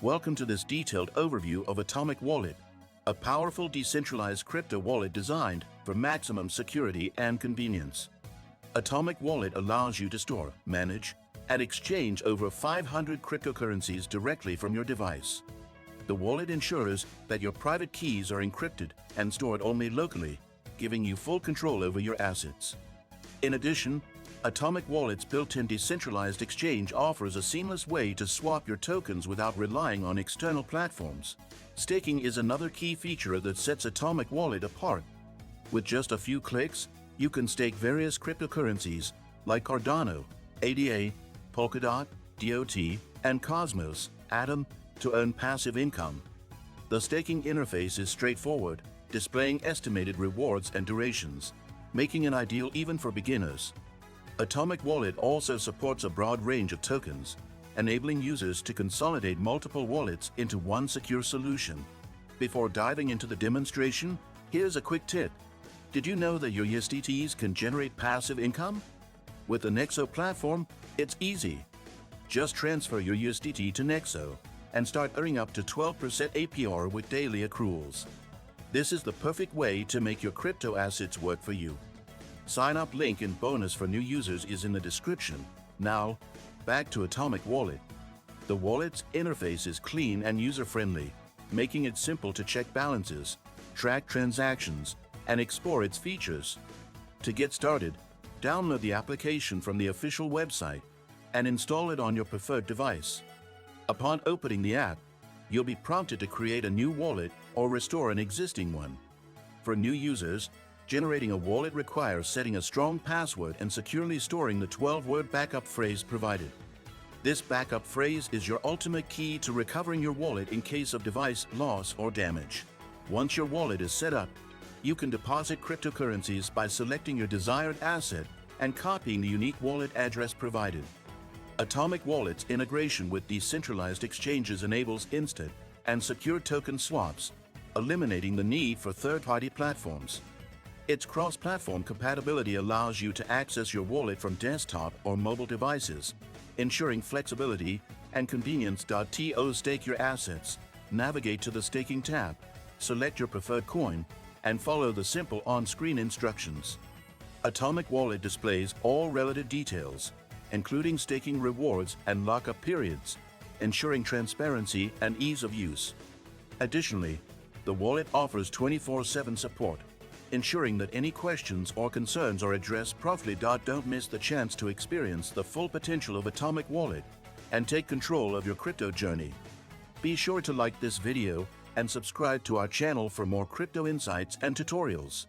Welcome to this detailed overview of Atomic Wallet, a powerful decentralized crypto wallet designed for maximum security and convenience. Atomic Wallet allows you to store, manage, and exchange over 500 cryptocurrencies directly from your device. The wallet ensures that your private keys are encrypted and stored only locally, giving you full control over your assets. In addition, Atomic Wallet's built-in decentralized exchange offers a seamless way to swap your tokens without relying on external platforms. Staking is another key feature that sets Atomic Wallet apart. With just a few clicks, you can stake various cryptocurrencies like Cardano, ADA, Polkadot, DOT, and Cosmos, Atom, to earn passive income. The staking interface is straightforward, displaying estimated rewards and durations, making it ideal even for beginners. Atomic Wallet also supports a broad range of tokens, enabling users to consolidate multiple wallets into one secure solution. Before diving into the demonstration, here's a quick tip. Did you know that your USDTs can generate passive income? With the Nexo platform, it's easy. Just transfer your USDT to Nexo and start earning up to 12% APR with daily accruals. This is the perfect way to make your crypto assets work for you. Sign up link and bonus for new users is in the description. Now, back to Atomic Wallet. The wallet's interface is clean and user-friendly, making it simple to check balances, track transactions, and explore its features. To get started, download the application from the official website and install it on your preferred device. Upon opening the app, you'll be prompted to create a new wallet or restore an existing one. For new users, generating a wallet requires setting a strong password and securely storing the 12-word backup phrase provided. This backup phrase is your ultimate key to recovering your wallet in case of device loss or damage. Once your wallet is set up, you can deposit cryptocurrencies by selecting your desired asset and copying the unique wallet address provided. Atomic Wallet's integration with decentralized exchanges enables instant and secure token swaps, eliminating the need for third-party platforms. Its cross-platform compatibility allows you to access your wallet from desktop or mobile devices, ensuring flexibility and convenience. To stake your assets, navigate to the Staking tab, select your preferred coin, and follow the simple on-screen instructions. Atomic Wallet displays all relative details, including staking rewards and lockup periods, ensuring transparency and ease of use. Additionally, the wallet offers 24/7 support, ensuring that any questions or concerns are addressed promptly. Don't miss the chance to experience the full potential of Atomic Wallet and take control of your crypto journey. Be sure to like this video and subscribe to our channel for more crypto insights and tutorials.